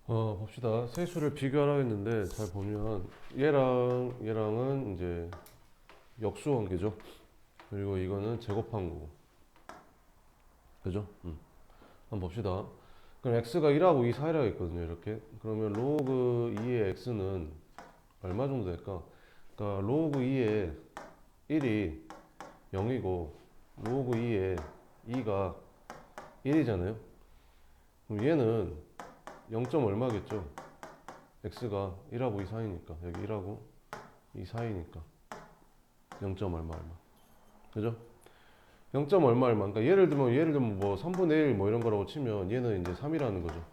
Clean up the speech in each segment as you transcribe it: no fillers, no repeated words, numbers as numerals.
봅시다. 세수를 비교하라 했는데 잘 보면 얘랑은 이제 역수 관계죠. 그리고 이거는 제곱한 거고. 그죠? 한번 봅시다. 그럼 x가 1하고 2 사이라고 있거든요. 이렇게. 그러면 로그 2의 x는 얼마 정도 될까? 그러니까 로그 2의 1이 0이고 로그 2의 2가 1이잖아요. 그럼 얘는 0점 얼마겠죠? x가 1하고 2 사이니까 여기 1하고 2 사이니까 0점 얼마 얼마. 그죠? 0점 얼마 얼마. 그러니까 예를 들면 뭐 3분의 1 뭐 이런 거라고 치면 얘는 이제 3이라는 거죠.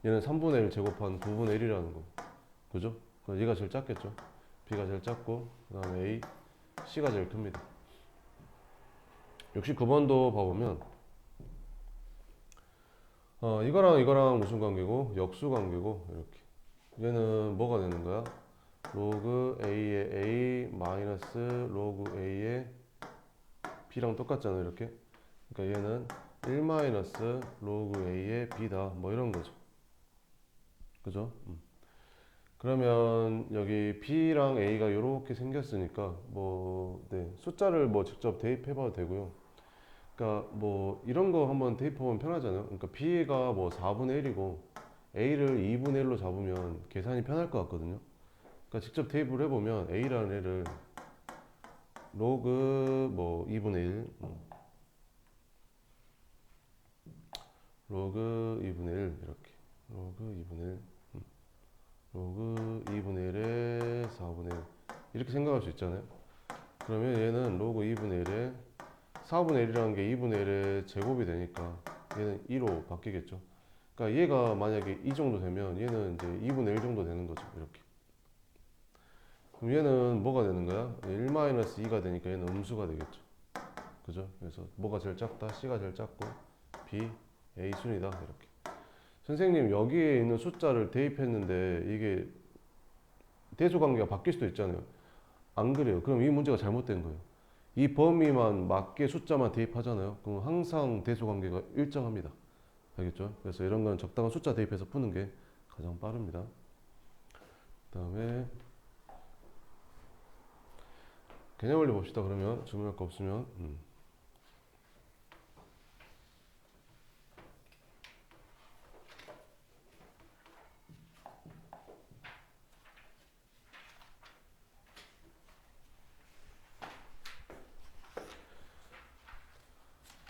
얘는 3분의 1 제곱한 9분의 1이라는 거. 그죠? 그럼 얘가 제일 작겠죠. b가 제일 작고 그다음에 a, c가 제일 큽니다. 69번도 봐보면 이거랑 무슨 관계고? 역수 관계고 이렇게. 얘는 뭐가 되는 거야? 로그 a의 a 마이너스 로그 a의 b랑 똑같잖아요. 이렇게. 그러니까 얘는 1 마이너스 로그 a의 b다. 뭐 이런 거죠. 그죠? 그러면 여기 b랑 a가 이렇게 생겼으니까 뭐 네, 숫자를 뭐 직접 대입해봐도 되고요. 그러니까 뭐 이런 거 한번 대입해보면 편하잖아요. 그러니까 b가 뭐 4분의 1이고 a를 2분의 1로 잡으면 계산이 편할 것 같거든요. 그러니까 직접 대입을 해보면 a라는 애를 로그 뭐 2분의 1 로그 2분의 1 이렇게 로그 2분의 1 로그 2분의 1에 4분의 1 이렇게 생각할 수 있잖아요. 그러면 얘는 로그 2분의 1에 4분의 1이라는 게 2분의 1의 제곱이 되니까 얘는 2로 바뀌겠죠. 그러니까 얘가 만약에 이 정도 되면 얘는 이제 2분의 1 정도 되는 거죠. 이렇게. 그럼 얘는 뭐가 되는 거야? 1-2가 되니까 얘는 음수가 되겠죠. 그죠? 그래서 뭐가 제일 작다? C가 제일 작고 B, A 순이다. 이렇게. 선생님 여기에 있는 숫자를 대입했는데 이게 대소관계가 바뀔 수도 있잖아요. 안 그래요. 그럼 이 문제가 잘못된 거예요. 이 범위만 맞게 숫자만 대입하잖아요. 그럼 항상 대소관계가 일정합니다. 알겠죠? 그래서 이런 건 적당한 숫자 대입해서 푸는 게 가장 빠릅니다. 그 다음에 개념 원리 봅시다. 그러면 질문할 거 없으면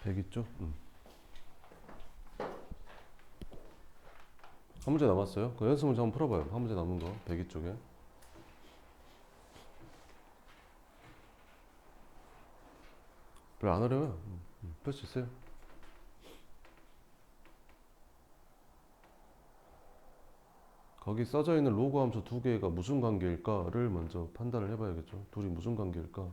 100 있죠? 한 문제 남았어요. 그 연습 문제 한번 풀어봐요. 한 문제 남은 거 102 쪽에. 별로 안 어려워요. 풀 수 있어요. 거기 써져 있는 로그 함수 두 개가 무슨 관계일까를 먼저 판단을 해봐야겠죠. 둘이 무슨 관계일까?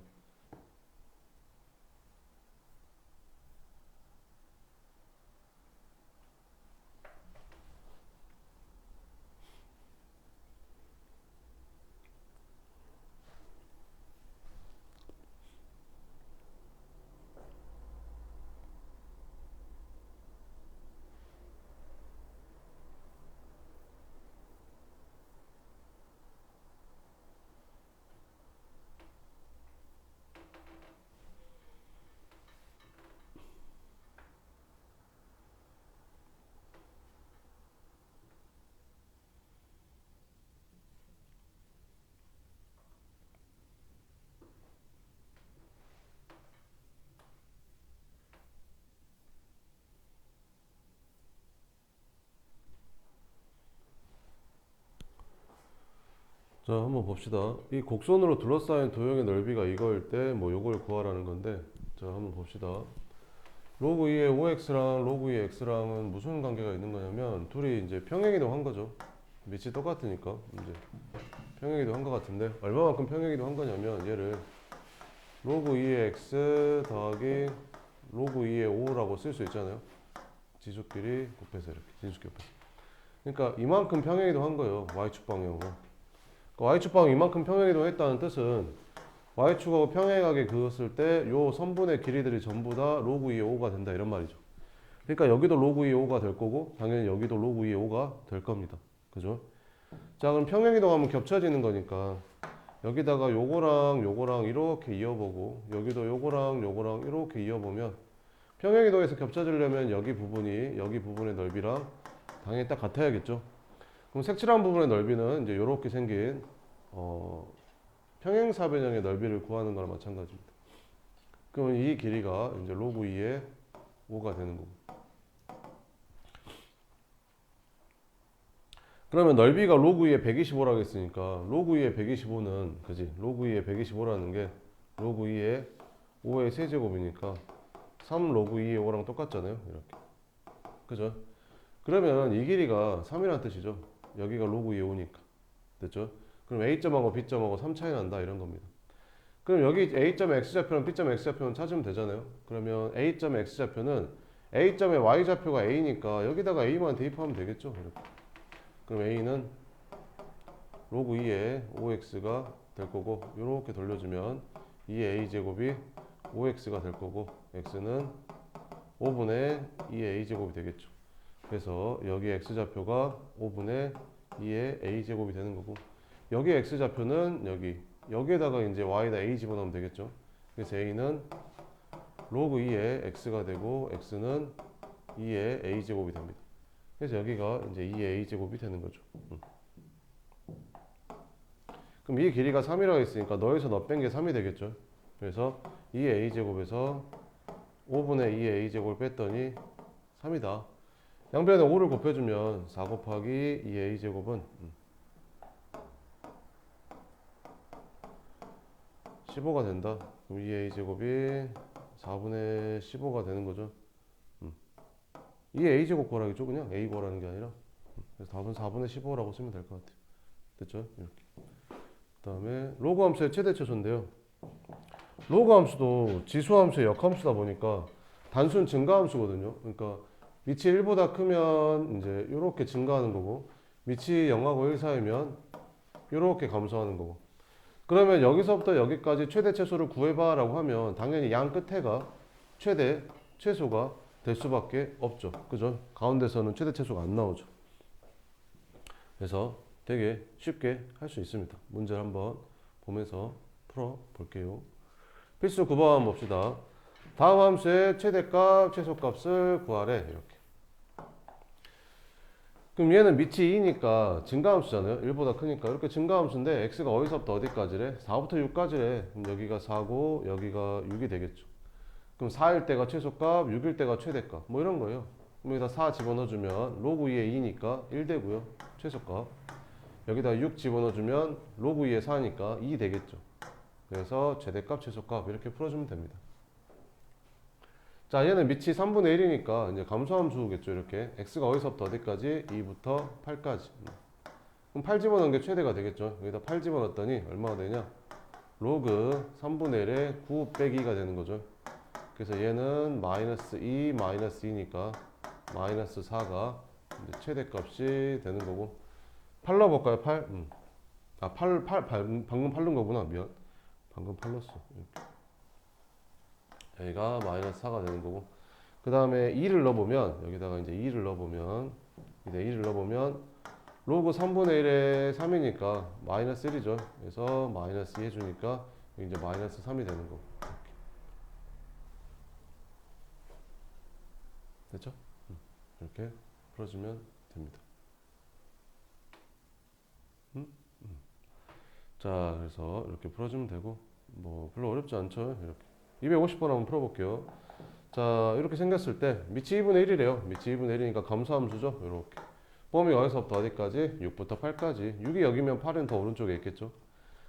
자, 한번 봅시다. 이 곡선으로 둘러싸인 도형의 넓이가 이거일 때 뭐 요걸 구하라는 건데, 자, 한번 봅시다. 로그 2의 5x랑 로그 2의 x랑은 무슨 관계가 있는 거냐면 둘이 이제 평행이동한 거죠. 밑이 똑같으니까 이제 평행이동한 것 같은데 얼마만큼 평행이동한 거냐면 얘를 로그 2의 x 더하기 로그 2의 5라고 쓸 수 있잖아요. 지수끼리 곱해서 이렇게 진수끼리 곱해서. 그러니까 이만큼 평행이동한 거예요. y축 방향으로. 그러니까 y축 방향 이만큼 평행이동했다는 뜻은 y축하고 평행하게 그었을 때 요 선분의 길이들이 전부 다 로그 2의 5가 된다 이런 말이죠. 그러니까 여기도 로그 2의 5가 될 거고 당연히 여기도 로그 2의 5가 될 겁니다. 그죠? 자, 그럼 평행이동하면 겹쳐지는 거니까 여기다가 요거랑 요거랑 이렇게 이어보고 여기도 요거랑 요거랑 이렇게 이어보면 평행이동에서 겹쳐지려면 여기 부분이 여기 부분의 넓이랑 당연히 딱 같아야겠죠. 그럼 색칠한 부분의 넓이는 이제 이렇게 생긴 평행사변형의 넓이를 구하는 거랑 마찬가지입니다. 그러면 이 길이가 이제 로그 2의 5가 되는 거고. 그러면 넓이가 로그 2의 125라고 했으니까 로그 2의 125는 그지? 로그 2의 125라는 게 로그 2의 5의 세제곱이니까 3 로그 2의 5랑 똑같잖아요. 이렇게. 그죠? 그러면 이 길이가 3이라는 뜻이죠. 여기가 로그 2의 5니까. 됐죠? 그럼 A점하고 B점하고 3 차이 난다 이런 겁니다. 그럼 여기 A점의 X좌표랑 B점의 X좌표는 찾으면 되잖아요. 그러면 A점의 X좌표는 A점의 Y좌표가 A니까 여기다가 A만 대입하면 되겠죠. 이렇게. 그럼 A는 로그 2의 5X가 될 거고 이렇게 돌려주면 2의 A제곱이 5X가 될 거고 X는 5분의 2의 A제곱이 되겠죠. 그래서 여기 X좌표가 5분의 2의 A제곱이 되는 거고 여기 X좌표는 여기에다가 이제 Y에다 A 집어넣으면 되겠죠. 그래서 A는 로그 2의 X가 되고 X는 2의 A제곱이 됩니다. 그래서 여기가 이제 2의 A제곱이 되는 거죠. 그럼 이 길이가 3이라고 했으니까 너에서 너 뺀 게 3이 되겠죠. 그래서 2의 A제곱에서 5분의 2의 A제곱을 뺐더니 3이다. 양변에 5를 곱해주면 4 곱하기 2의 A제곱은 15가 된다. 그럼 2의 A제곱이 4분의 15가 되는 거죠. 2의 A제곱 구하라겠죠. 그냥 A 구하라는 게 아니라. 그래서 답은 4분의 15라고 쓰면 될 것 같아요. 됐죠? 이렇게. 그 다음에 로그 함수의 최대최소인데요. 로그 함수도 지수함수의 역함수다 보니까 단순 증가함수거든요. 그러니까 밑이 1보다 크면 이제 이렇게 증가하는 거고 밑이 0하고 1 사이면 이렇게 감소하는 거고 그러면 여기서부터 여기까지 최대 최소를 구해봐 라고 하면 당연히 양 끝에가 최대 최소가 될 수밖에 없죠. 그죠? 가운데서는 최대 최소가 안 나오죠. 그래서 되게 쉽게 할 수 있습니다. 문제를 한번 보면서 풀어 볼게요. 필수 9번 한번 봅시다. 다음 함수의 최대값, 최소값을 구하래. 이렇게. 그럼 얘는 밑이 2니까 증가함수잖아요. 1보다 크니까. 이렇게 증가함수인데 x가 어디서부터 어디까지래? 4부터 6까지래. 그럼 여기가 4고 여기가 6이 되겠죠. 그럼 4일 때가 최소값, 6일 때가 최대값. 뭐 이런 거예요. 그럼 여기다 4 집어넣어주면 로그 2의 2니까 1 되고요. 최소값. 여기다 6 집어넣어주면 로그 2의 4니까 2 되겠죠. 그래서 최대값, 최소값 이렇게 풀어주면 됩니다. 자, 얘는 밑이 3분의 1이니까 이제 감소함수겠죠. 이렇게 x가 어디서부터 어디까지? 2부터 8까지. 그럼 8 집어넣은 게 최대가 되겠죠. 여기다 8 집어넣었더니 얼마가 되냐? 로그 3분의 1에 9 빼기 2가 되는 거죠. 그래서 얘는 마이너스 2 마이너스 2니까 마이너스 4가 이제 최대값이 되는 거고 8 넣어볼까요? 8? 아, 방금 8 넣은 거구나. 미안. 방금 8 넣었어. 이렇게. 여기가 마이너스 4가 되는 거고 그 다음에 2를 넣어보면 여기다가 이제 2를 넣어보면 로그 3분의 1에 3이니까 마이너스 1이죠. 그래서 마이너스 2 해주니까 이제 마이너스 3이 되는 거고 됐죠? 이렇게 풀어주면 됩니다. 자, 그래서 이렇게 풀어주면 되고 뭐 별로 어렵지 않죠? 이렇게 250번 한번 풀어볼게요. 자, 이렇게 생겼을 때 밑이 2분의 1이래요. 밑이 2분의 1이니까 감소함수죠. 이렇게 범위 어디서부터 어디까지? 6부터 8까지. 6이 여기면 8은 더 오른쪽에 있겠죠.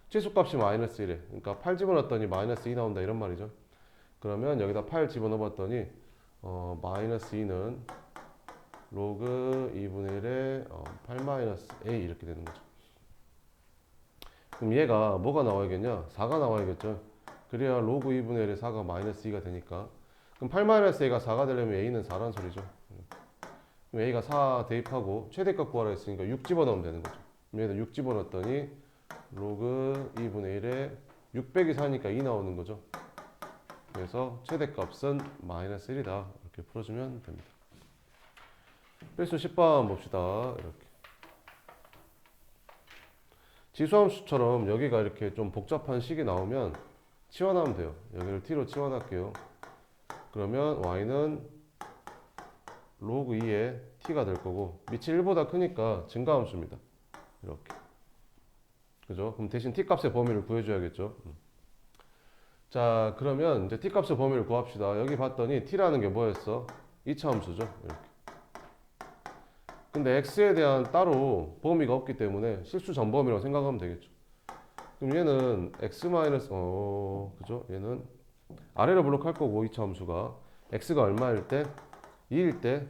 치수값이 마이너스 1에 그러니까 8 집어넣었더니 마이너스 2 나온다 이런 말이죠. 그러면 여기다 8 집어넣어봤더니 마이너스 2는 로그 2분의 1에 8 마이너스 a 이렇게 되는 거죠. 그럼 얘가 뭐가 나와야겠냐? 4가 나와야겠죠. 그래야 로그 2분의 1에 4가 마이너스 2가 되니까 그럼 8 마이너스 a가 4가 되려면 a는 4란 소리죠. 그럼 a가 4 대입하고 최대값 구하라 했으니까 6 집어넣으면 되는 거죠. 그럼 여기다 6 집어넣었더니 로그 2분의 1에 6 빼기 4니까 2 나오는 거죠. 그래서 최대값은 마이너스 1이다. 이렇게 풀어주면 됩니다. 필수 10번 봅시다. 이렇게. 지수함수처럼 여기가 이렇게 좀 복잡한 식이 나오면 치환하면 돼요. 여기를 t로 치환할게요. 그러면 y는 로그 2에 t가 될 거고 밑이 1보다 크니까 증가함수입니다. 이렇게. 그죠? 그럼 대신 t 값의 범위를 구해줘야겠죠. 자, 그러면 이제 t 값의 범위를 구합시다. 여기 봤더니 t라는 게 뭐였어? 2차 함수죠. 이렇게. 근데 x에 대한 따로 범위가 없기 때문에 실수 전범위라고 생각하면 되겠죠. 그럼 얘는 x 마이너스 그죠? 얘는 아래로 블록할 거고 2차 함수가 x가 얼마일 때? 2일 때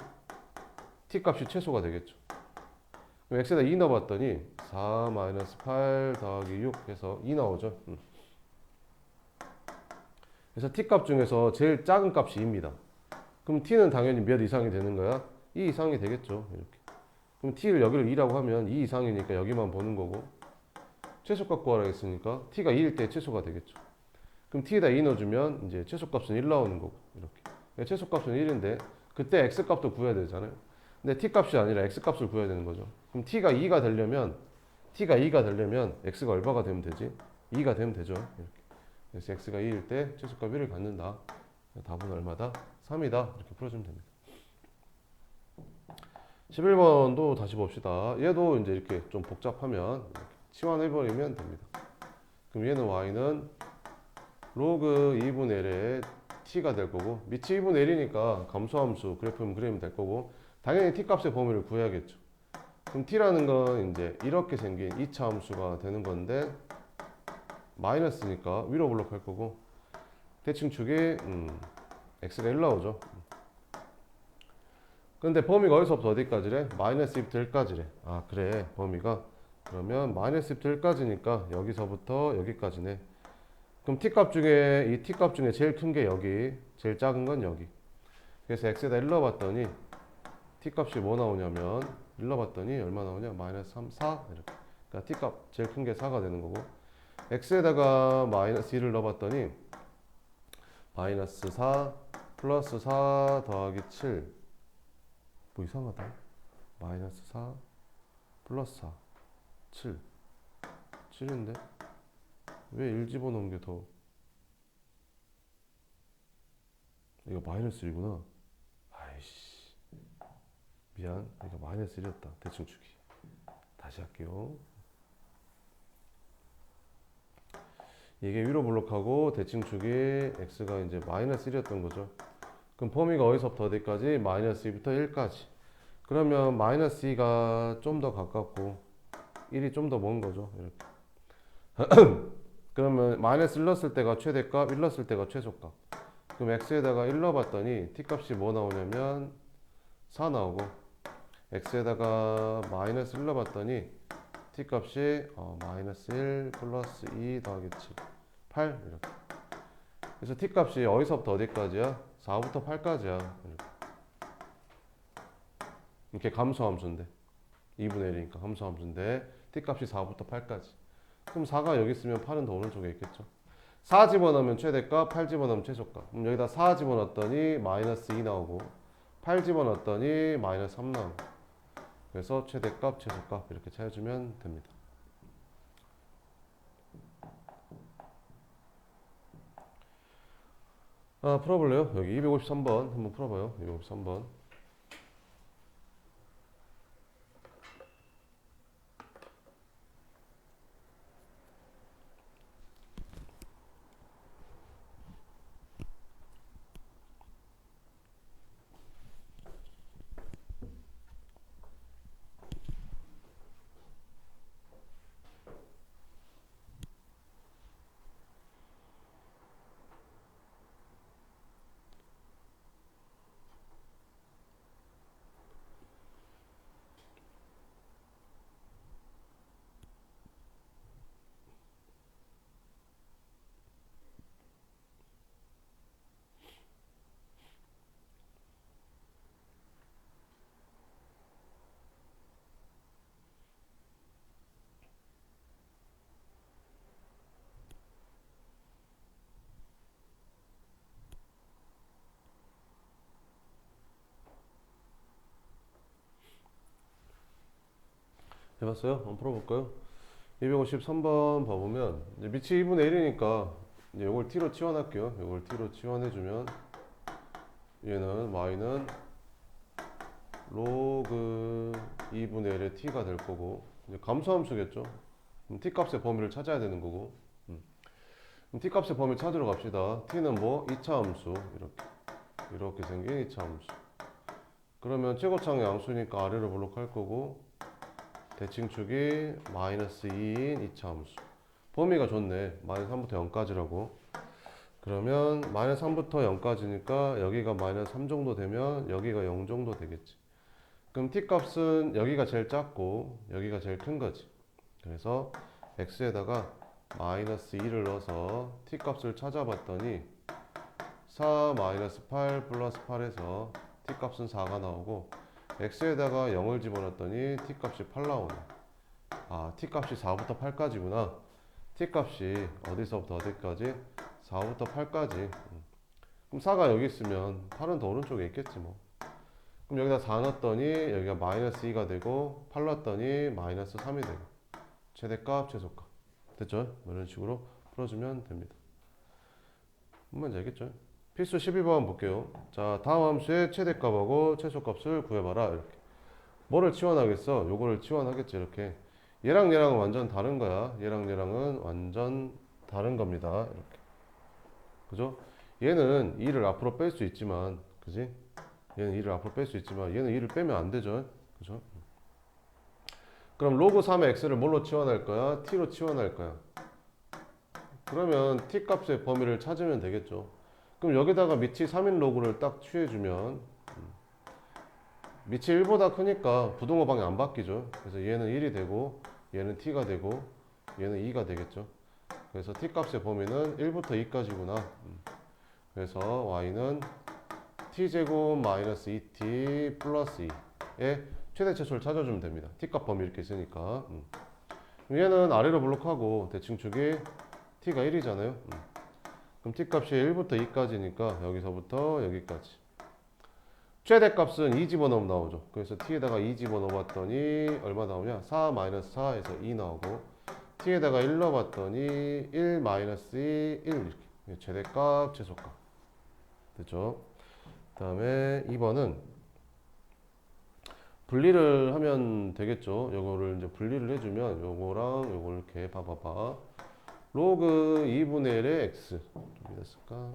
t 값이 최소가 되겠죠. 그럼 x에다 2 넣어봤더니 4 마이너스 8 더하기 6 해서 2 나오죠. 그래서 t 값 중에서 제일 작은 값이 2입니다. 그럼 t는 당연히 몇 이상이 되는 거야? 2 이상이 되겠죠. 이렇게. 그럼 t를 여기를 2라고 하면 2 이상이니까 여기만 보는 거고 최소값 구하라 했으니까 t가 2일 때 최소가 되겠죠. 그럼 t에다 2 넣어주면 이제 최소값은 1 나오는 거고 이렇게. 최소값은 1인데 그때 x값도 구해야 되잖아요. 근데 t값이 아니라 x값을 구해야 되는 거죠. 그럼 t가 2가 되려면 x가 얼마가 되면 되지? 2가 되면 되죠. 이렇게. 그래서 x가 2일 때 최소값 1을 갖는다. 답은 얼마다? 3이다. 이렇게 풀어주면 됩니다. 11번도 다시 봅시다. 얘도 이제 이렇게 좀 복잡하면 이렇게 치환해버리면 됩니다. 그럼 얘는 y는 로그 2분의 1에 t가 될 거고 밑이 2분의 1이니까 감소함수 그래프면 그리면 될 거고 당연히 t 값의 범위를 구해야겠죠. 그럼 t라는 건 이제 이렇게 생긴 2차 함수가 되는 건데 마이너스니까 위로 블록할 거고 대칭축이 x가 1 나오죠. 근데 범위가 어디서부터 어디까지래? 마이너스 2부터 1까지래. 아 그래 범위가 그러면 마이너스 2부터 1까지니까 여기서부터 여기까지네. 그럼 t값 중에 이 t값 중에 제일 큰 게 여기 제일 작은 건 여기. 그래서 x에다 1 넣어봤더니 t값이 뭐 나오냐면 1 넣어봤더니 얼마 나오냐? 마이너스 3, 4 이렇게. 그러니까 t값 제일 큰 게 4가 되는 거고 x에다가 마이너스 1을 넣어봤더니 마이너스 4 플러스 4 더하기 7 뭐 이상하다. 마이너스 4 플러스 4 7 7인데 왜 1 집어넣은 게 더 이거 마이너스 1이구나. 아이씨 미안 이거 마이너스 1이었다. 대칭축이 다시 할게요. 이게 위로 블록하고 대칭축이 x가 이제 마이너스 1이었던 거죠. 그럼 범위가 어디서부터 어디까지? 마이너스 2부터 1까지. 그러면 마이너스 2가 좀 더 가깝고 1이 좀 더 먼 거죠. 이렇게. 그러면 마이너스 1 넣었을 때가 최대값, 1 넣었을 때가 최소값. 그럼 x에다가 1 넣어봤더니 t값이 뭐 나오냐면 4 나오고 x에다가 마이너스 1 넣어봤더니 t값이 마이너스 1 플러스 2 더하기 7 8 이렇게. 그래서 t값이 어디서부터 어디까지야? 4부터 8까지야. 이렇게 감소함수인데 2분의 1이니까 감소함수인데 t값이 4부터 8까지. 그럼 4가 여기 있으면 8은 더 오른쪽에 있겠죠. 4 집어넣으면 최대값, 8 집어넣으면 최소값. 그럼 여기다 4 집어넣었더니 마이너스 2 나오고 8 집어넣었더니 마이너스 3 나오고. 그래서 최대값, 최소값 이렇게 찾아주면 됩니다. 풀어볼래요? 여기 253번 한번 풀어봐요. 253번. 해봤어요? 한번 풀어볼까요? 253번 봐보면 이제 밑이 2분의 1이니까 이제 이걸 t로 치환할게요. 이걸 t로 치환해주면 얘는 y는 로그 2분의 1의 t가 될 거고 이제 감소함수겠죠. 그럼 t 값의 범위를 찾아야 되는 거고 그럼 t 값의 범위 찾으러 갑시다. t는 뭐? 2차 함수 이렇게 생긴 2차 함수. 그러면 최고창의 양수니까 아래로 블록할 거고 대칭축이 마이너스 2인 2차 함수. 범위가 좋네. 마이너스 3부터 0까지라고. 그러면 마이너스 3부터 0까지니까 여기가 마이너스 3 정도 되면 여기가 0 정도 되겠지. 그럼 t 값은 여기가 제일 작고 여기가 제일 큰 거지. 그래서 x에다가 마이너스 2를 넣어서 t 값을 찾아봤더니 4 마이너스 8 플러스 8에서 t 값은 4가 나오고 x에다가 0을 집어넣었더니 t 값이 8 나오네. 아, t 값이 4부터 8까지구나. t 값이 어디서부터 어디까지? 4부터 8까지. 그럼 4가 여기 있으면 8은 더 오른쪽에 있겠지 뭐. 그럼 여기다 4 넣었더니 여기가 마이너스 2가 되고 8 넣었더니 마이너스 3이 되고 최대값 최소값 됐죠? 이런 식으로 풀어주면 됩니다. 뭔지 알겠죠? 필수 12번 볼게요. 자, 다음 함수의 최대값하고 최소값을 구해봐라. 이렇게. 뭐를 치환하겠어? 요거를 치환하겠지. 이렇게. 얘랑 얘랑은 완전 다른 거야. 얘랑 얘랑은 완전 다른 겁니다. 이렇게. 그죠? 얘는 2를 앞으로 뺄 수 있지만, 그지? 얘는 2를 앞으로 뺄 수 있지만, 얘는 2를 빼면 안 되죠. 그죠? 그럼 로그 3의 x를 뭘로 치환할 거야? t로 치환할 거야. 그러면 t 값의 범위를 찾으면 되겠죠. 그럼 여기다가 밑이 3인 로그를 딱 취해주면 밑이 1보다 크니까 부등호 방이 안 바뀌죠. 그래서 얘는 1이 되고 얘는 t가 되고 얘는 2가 되겠죠. 그래서 t 값의 범위는 1부터 2까지구나. 그래서 y는 t제곱 마이너스 2t 플러스 2의 최대 최소를 찾아주면 됩니다. t 값 범위 이렇게 있으니까. 얘는 아래로 블록하고 대칭축이 t가 1이잖아요. 그럼 t 값이 1부터 2까지니까 여기서부터 여기까지. 최대값은 2 집어넣으면 나오죠. 그래서 t에다가 2 집어넣어봤더니 얼마 나오냐? 4 마이너스 4에서 2 나오고 t에다가 1 넣어봤더니 1 마이너스 2, 1 이렇게. 최대값, 최소값. 됐죠? 그 다음에 2번은 분리를 하면 되겠죠. 요거를 이제 분리를 해주면 요거랑 요걸 이렇게 봐봐봐. 로그 2분의 1의 x 좀 됐을까?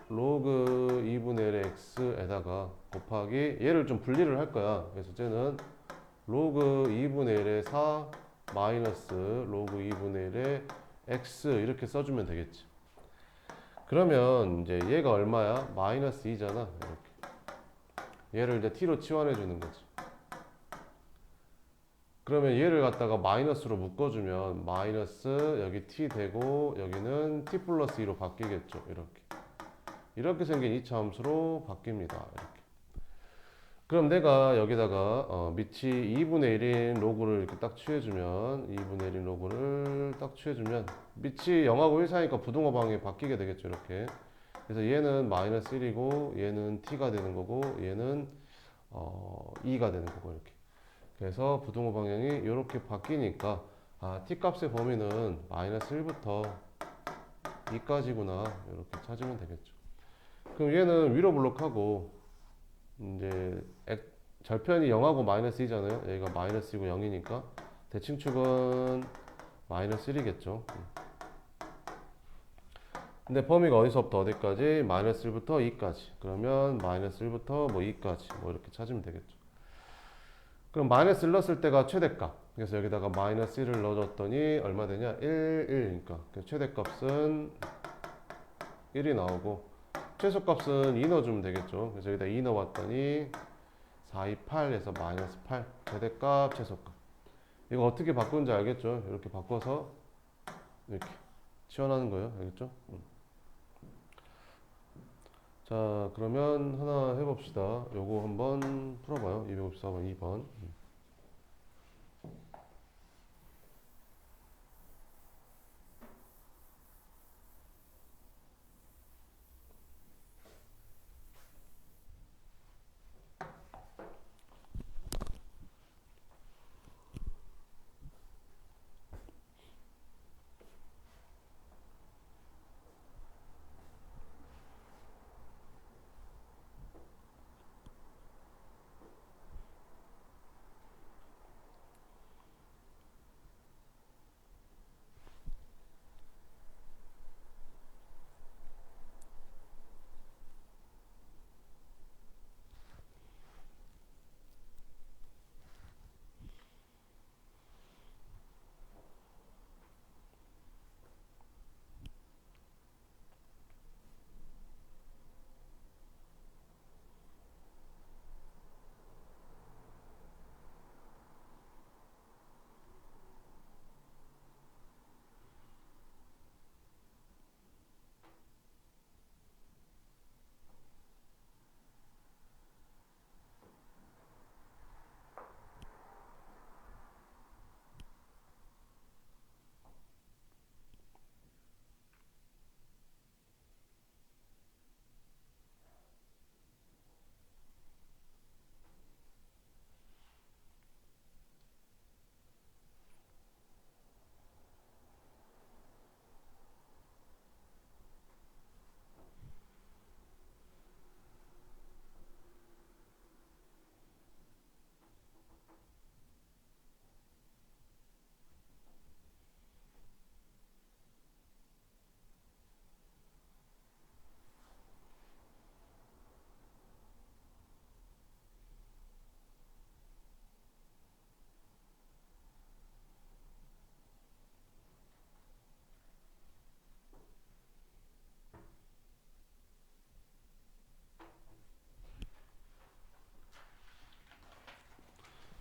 로그 2분의 1의 x에다가 곱하기 얘를 좀 분리를 할 거야. 그래서 쟤는 로그 2분의 1의 4 마이너스 로그 2분의 1의 x 이렇게 써주면 되겠지. 그러면 이제 얘가 얼마야? 마이너스 2잖아. 이렇게. 얘를 이제 t로 치환해 주는 거지. 그러면 얘를 갖다가 마이너스로 묶어주면 마이너스 여기 t 되고 여기는 t 플러스 2로 바뀌겠죠. 이렇게 생긴 2차 함수로 바뀝니다. 이렇게. 그럼 내가 여기다가 밑이 2분의 1인 로그를 이렇게 딱 취해주면 2분의 1인 로그를 딱 취해주면 밑이 0하고 1 사이니까 부등호 방이 바뀌게 되겠죠. 이렇게. 그래서 얘는 마이너스 1이고 얘는 t가 되는 거고 얘는 2가 되는 거고 이렇게. 그래서 부등호 방향이 이렇게 바뀌니까 t 값의 범위는 마이너스 1부터 2까지구나 이렇게 찾으면 되겠죠. 그럼 얘는 위로 블록하고 이제 절편이 0하고 마이너스 2잖아요. 여기가 마이너스 2고 0이니까 대칭축은 마이너스 1이겠죠. 근데 범위가 어디서부터 어디까지? 마이너스 1부터 2까지. 그러면 마이너스 1부터 뭐 2까지 뭐 이렇게 찾으면 되겠죠. 그럼 마이너스 1 넣었을 때가 최대값. 그래서 여기다가 마이너스 1을 넣어줬더니 얼마 되냐? 1, 1이니까 최대값은 1이 나오고 최소값은 2 넣어주면 되겠죠. 그래서 여기다 2 넣어봤더니 4, 2, 8에서 마이너스 8 최대값, 최소값. 이거 어떻게 바꾸는지 알겠죠? 이렇게 바꿔서 이렇게 치환하는 거예요. 알겠죠? 자, 그러면 하나 해봅시다. 요거 한번 풀어봐요. 254번 2번.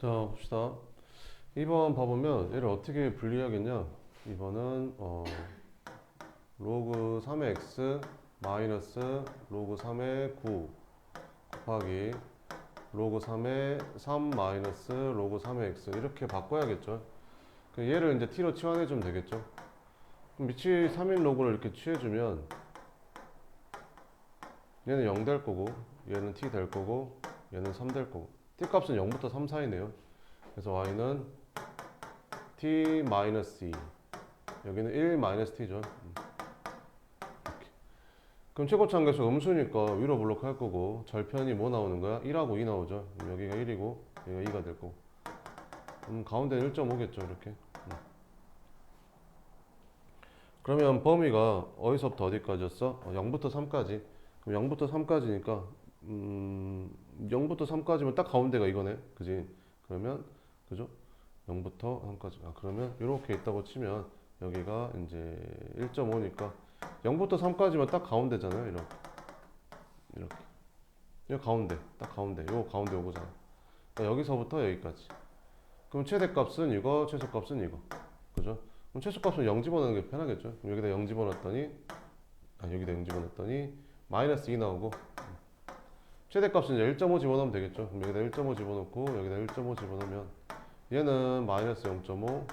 자, 봅시다. 2번 봐보면 얘를 어떻게 분리하겠냐? 2번은 로그 3의 x 마이너스 로그 3의 9 곱하기 로그 3의 3 마이너스 로그 3의 x 이렇게 바꿔야겠죠. 얘를 이제 t로 치환해주면 되겠죠. 그럼 밑이 3인 로그를 이렇게 취해주면 얘는 0 될 거고 얘는 t 될 거고 얘는 3 될 거고 t 값은 0부터 3 사이네요. 그래서 y는 t 마이너스 2 여기는 1 마이너스 t죠. 그럼 최고차함계수가 음수니까 위로 블록할 거고 절편이 뭐 나오는 거야? 1하고 2 나오죠. 그럼 여기가 1이고 여기가 2가 될 거고 가운데는 1.5겠죠 이렇게. 그러면 범위가 어디서부터 어디까지였어? 0부터 3까지. 그럼 0부터 3까지니까 0부터 3까지면 딱 가운데가 이거네. 그지? 그러면 그죠? 0부터 3까지. 그러면 이렇게 있다고 치면 여기가 이제 1.5니까 0부터 3까지면 딱 가운데잖아요. 이렇게. 이렇게. 이 가운데. 딱 가운데. 요 가운데 요거잖아. 그러니까 여기서부터 여기까지. 그럼 최대값은 이거, 최소값은 이거. 그죠? 그럼 최소값은 0 집어넣는 게 편하겠죠? 그럼 여기다 0 집어넣었더니 여기다 0 집어넣었더니 마이너스 2 나오고 최대값은 이제 1.5 집어넣으면 되겠죠? 그럼 여기다 1.5 집어넣고 여기다 1.5 집어넣으면 얘는 마이너스 0.5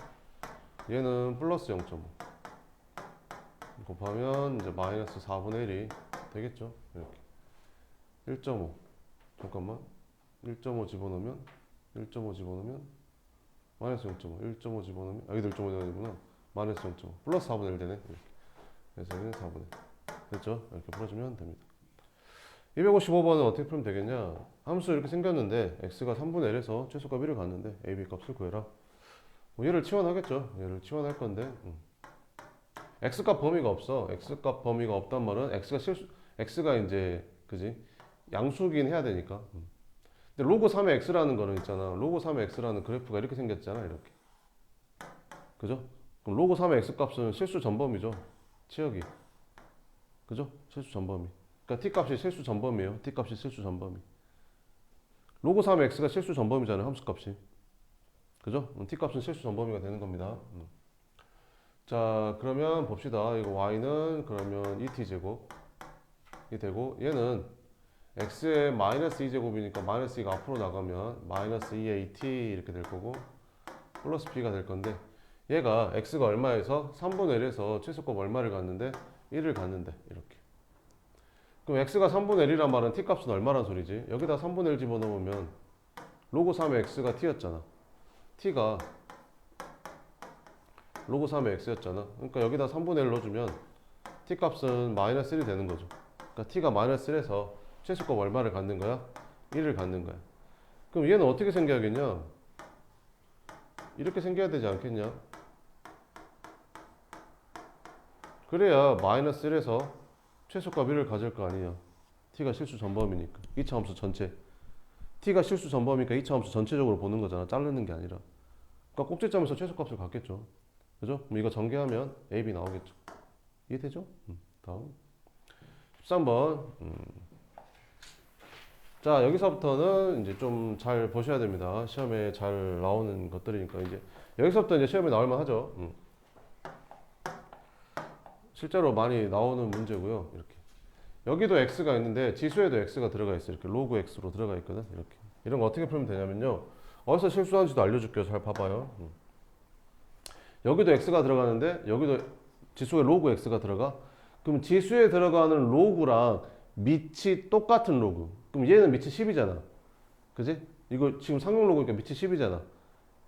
얘는 플러스 0.5 곱하면 이제 마이너스 4분의 1이 되겠죠? 이렇게 1.5 잠깐만 1.5 집어넣으면 1.5 집어넣으면 마이너스 0.5 1.5 집어넣으면 여기도 1.5 되는구나 마이너스 0.5 플러스 4분의 1 되네 이렇게. 그래서 여기는 4분의 1 됐죠? 이렇게 풀어주면 됩니다. 255번은 어떻게 풀면 되겠냐? 함수 이렇게 생겼는데 x가 3분의 1에서 최소값 1을 갔는데 a, b 값을 구해라. 뭐 얘를 치환하겠죠. 얘를 치환할 건데 x값 범위가 없어. x값 범위가 없단 말은 x가 이제 그지 양수긴 해야 되니까. 근데 로그 3의 x라는 거는 있잖아. 로그 3의 x라는 그래프가 이렇게 생겼잖아. 이렇게. 그죠? 그럼 로그 3의 x 값은 실수 전범위죠. 치역이. 그죠? 실수 전범위. 그러니까 t 값이 실수 전범위예요. t 값이 실수 전범위. 로그 3의 x가 실수 전범위잖아요. 함수 값이. 그죠? t 값은 실수 전범위가 되는 겁니다. 자, 그러면 봅시다. 이거 y는 그러면 2t제곱이 되고 얘는 x의 마이너스 2제곱이니까 마이너스 2가 앞으로 나가면 마이너스 2at 이렇게 될 거고 플러스 b가 될 건데 얘가 x가 얼마에서 3분의 1에서 최소값 얼마를 갔는데 1을 갔는데 이렇게. 그럼 x가 3분의 1이란 말은 t 값은 얼마란 소리지? 여기다 3분의 1 집어넣으면 로그 3의 x가 t였잖아. t가 로그 3의 x였잖아. 그러니까 여기다 3분의 1 넣어주면 t 값은 마이너스 1이 되는 거죠. 그러니까 t가 마이너스 1에서 최소값 얼마를 갖는 거야? 1을 갖는 거야. 그럼 얘는 어떻게 생겨야겠냐? 이렇게 생겨야 되지 않겠냐? 그래야 마이너스 1에서 최소값 1을 가질 거 아니냐. t가 실수 전범위니까 2차 함수 전체. t가 실수 전범위니까 2차 함수 전체적으로 보는 거잖아. 자르는 게 아니라. 그러니까 꼭지점에서 최소값을 갖겠죠. 그죠? 그럼 이거 전개하면 a, b 나오겠죠. 이해되죠? 다음 13번. 자, 여기서부터는 이제 좀 잘 보셔야 됩니다. 시험에 잘 나오는 것들이니까 이제 여기서부터 이제 시험에 나올 만하죠. 실제로 많이 나오는 문제고요. 이렇게 여기도 x가 있는데 지수에도 x가 들어가 있어요. 이렇게 로그 x로 들어가 있거든. 이렇게 이런 거 어떻게 풀면 되냐면요. 어디서 실수하는지도 알려줄게요. 잘 봐봐요. 여기도 x가 들어가는데 여기도 지수에 로그 x가 들어가. 그럼 지수에 들어가는 로그랑 밑이 똑같은 로그. 그럼 얘는 밑이 10이잖아. 그지? 이거 지금 상용 로그니까 밑이 10이잖아.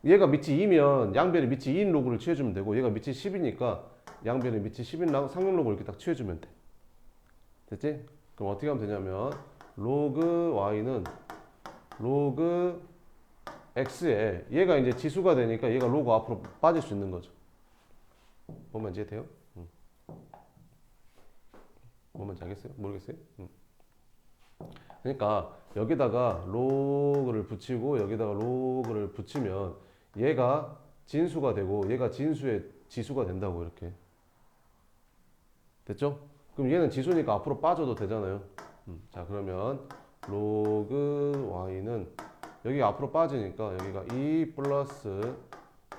얘가 밑이 2면 양변이 밑이 2인 로그를 취해주면 되고 얘가 밑이 10이니까 양변이 밑이 10인 상용 로그를 이렇게 딱 취해주면 돼. 됐지? 그럼 어떻게 하면 되냐면 로그 y는 로그 x에 얘가 이제 지수가 되니까 얘가 로그 앞으로 빠질 수 있는 거죠. 보면 이제 돼요? 보면 알겠어요? 모르겠어요? 그러니까 여기다가 로그를 붙이고 여기다가 로그를 붙이면 얘가 진수가 되고 얘가 진수의 지수가 된다고 이렇게. 됐죠? 그럼 얘는 지수니까 앞으로 빠져도 되잖아요. 자, 그러면 로그 y는 여기가 앞으로 빠지니까 여기가 2 플러스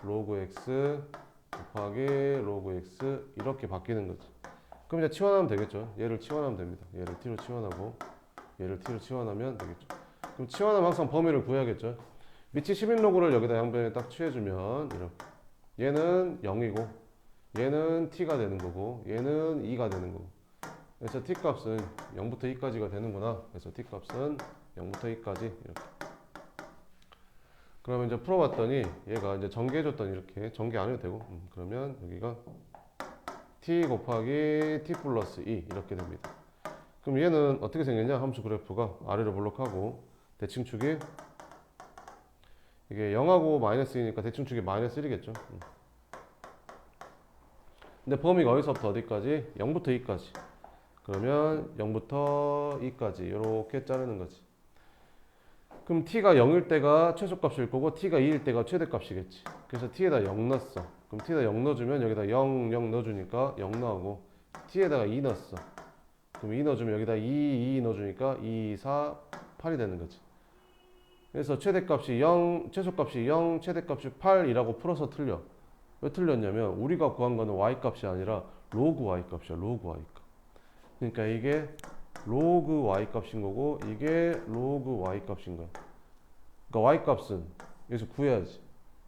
로그 x 곱하기 로그 x 이렇게 바뀌는 거지. 그럼 이제 치환하면 되겠죠. 얘를 치환하면 됩니다. 얘를 t로 치환하고 얘를 t로 치환하면 되겠죠. 그럼 치환하면 항상 범위를 구해야겠죠. 밑이 11로그를 여기다 양변에 딱 취해주면 이렇게 얘는 0이고 얘는 t가 되는 거고 얘는 2가 되는 거고 그래서 t 값은 0부터 2까지가 되는구나. 그래서 t 값은 0부터 2까지 이렇게. 그러면 이제 풀어봤더니 얘가 이제 전개해줬더니 이렇게 전개 안 해도 되고 그러면 여기가 t 곱하기 t 플러스 2 이렇게 됩니다. 그럼 얘는 어떻게 생겼냐? 함수 그래프가 아래로 볼록하고 대칭축이 이게 0하고 마이너스 2니까 대칭축이 마이너스 1이겠죠. 근데 범위가 어디서부터 어디까지? 0부터 2까지. 그러면 0부터 2까지 이렇게 자르는 거지. 그럼 t가 0일 때가 최소값일 거고 t가 2일 때가 최대값이겠지. 그래서 t에다 0 넣었어. 그럼 t에다 0 넣어주면 여기다 0, 0 넣어주니까 0 나오고 t에다가 2 넣었어. 그럼 2 넣어주면 여기다 2 넣어주니까 2, 4, 8이 되는 거지. 그래서 최대값이 0, 최소값이 0, 최대값이 8이라고 풀어서 틀려. 왜 틀렸냐면 우리가 구한 거는 y값이 아니라 로그 y값이야. 로그 y값. 그러니까 이게 로그 y값인 거고 이게 로그 y값인 거야. 그러니까 y값은 여기서 구해야지.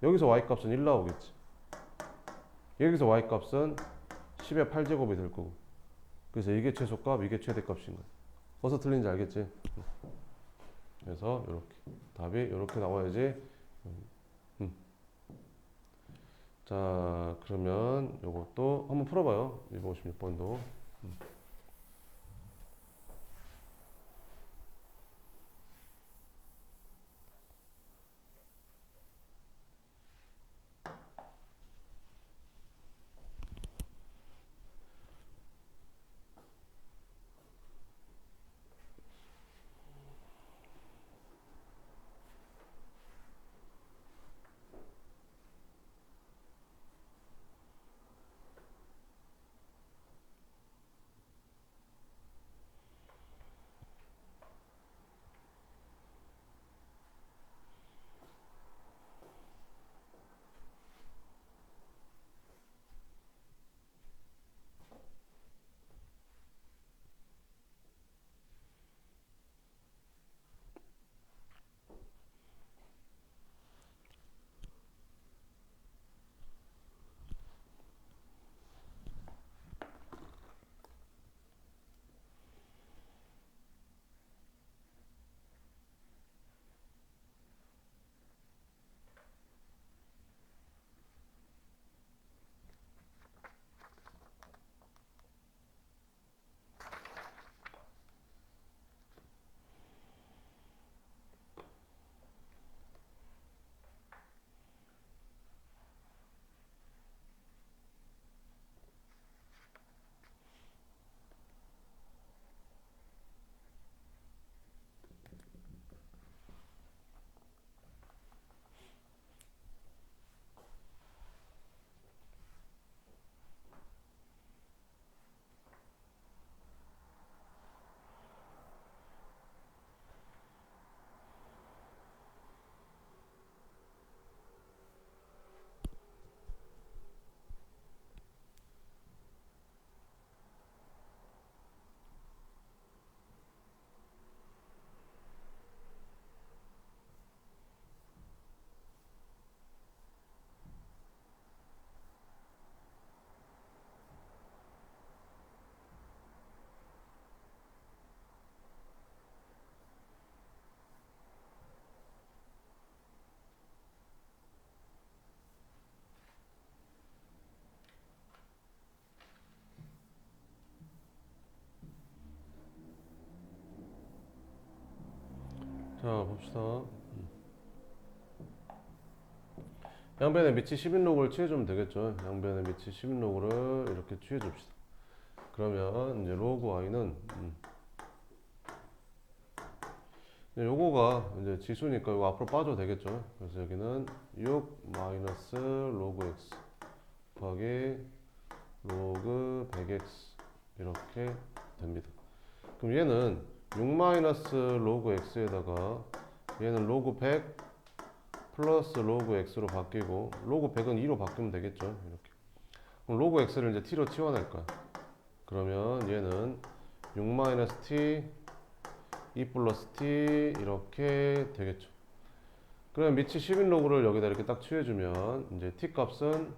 여기서 y값은 1 나오겠지. 여기서 y값은 10의 8제곱이 될 거고. 그래서 이게 최소값, 이게 최대값인 거야. 어디서 틀린지 알겠지? 그래서 이렇게 답이 이렇게 나와야지. 자, 그러면 이것도 한번 풀어봐요. 256번도. 자, 봅시다. 양변의 밑이 11로그를 취해주면 되겠죠. 양변의 밑이 11로그를 이렇게 취해줍시다. 그러면 이제 로그 y는 요거가 이제 지수니까 이거 앞으로 빠져도 되겠죠. 그래서 여기는 6 마이너스 로그 x 곱하기 로그 100x 이렇게 됩니다. 그럼 얘는 6 마이너스 로그 x에다가 얘는 로그 100 플러스 로그 x로 바뀌고 로그 100은 2로 바뀌면 되겠죠. 이렇게. 그럼 로그 x를 이제 t로 치워낼 거야. 그러면 얘는 6-t 2 플러스 t 이렇게 되겠죠. 그러면 미치 10인 로그를 여기다 이렇게 딱 취해주면 이제 t 값은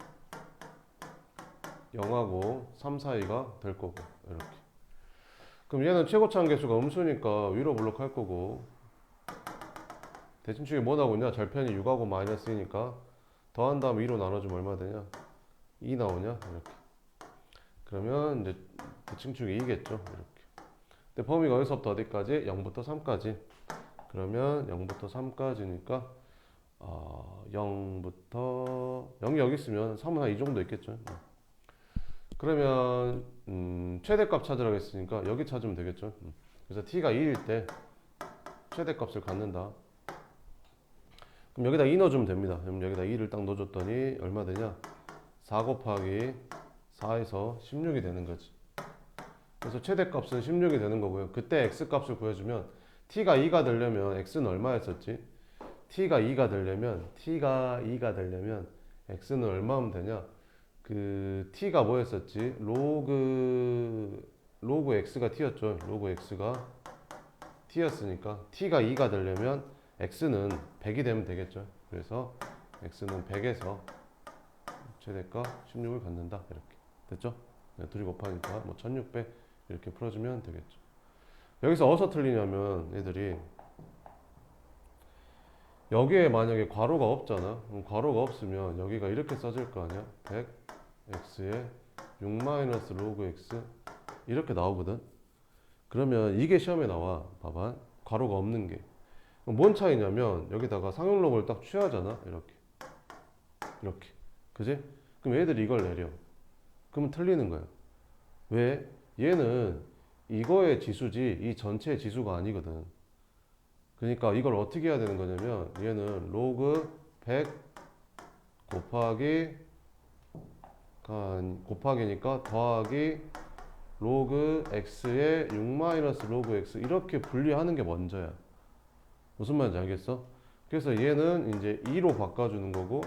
0하고 3 사이가 될 거고 이렇게. 그럼 얘는 최고차항 계수가 음수니까 위로 블록할 거고 대칭축이 뭐 나오냐? 절편이 6하고 마이너스 2니까 더한 다음에 2로 나눠주면 얼마 되냐? 2 나오냐? 이렇게. 그러면 이제 대칭축이 2겠죠. 이렇게. 근데 범위가 어디서부터 어디까지? 0부터 3까지. 그러면 0부터 3까지니까 0부터 0이 여기 있으면 3은 한 이 정도 있겠죠. 그러면 최대값 찾으라고 했으니까 여기 찾으면 되겠죠. 그래서 t가 2일 때 최대값을 갖는다. 그럼 여기다 2 넣어주면 됩니다. 그럼 여기다 2를 딱 넣어줬더니 얼마 되냐? 4 곱하기 4에서 16이 되는 거지. 그래서 최대값은 16이 되는 거고요. 그때 x값을 구해주면 t가 2가 되려면 x는 얼마였었지? t가 2가 되려면 x는 얼마면 되냐? 그 t가 뭐였었지? 로그 x가 t였죠. 로그 x가 t였으니까 t가 2가 되려면 x는 100이 되면 되겠죠. 그래서 x는 100에서 최대값 16을 갖는다. 이렇게 됐죠? 네, 둘이 곱하니까 뭐 1600 이렇게 풀어주면 되겠죠. 여기서 어디서 틀리냐면 애들이 여기에 만약에 괄호가 없잖아. 그럼 괄호가 없으면 여기가 이렇게 써질 거 아니야? 100 x에 6 로그 x 이렇게 나오거든. 그러면 이게 시험에 나와. 봐봐. 괄호가 없는 게. 뭔 차이냐면 여기다가 상용로그를 딱 취하잖아. 이렇게. 그지? 그럼 얘들이 이걸 내려. 그러면 틀리는 거야. 왜? 얘는 이거의 지수지 이 전체의 지수가 아니거든. 그러니까 이걸 어떻게 해야 되는 거냐면 얘는 로그 100 곱하기니까 더하기 로그 x에 6 로그 x 이렇게 분리하는 게 먼저야. 무슨 말인지 알겠어? 그래서 얘는 이제 2로 바꿔주는 거고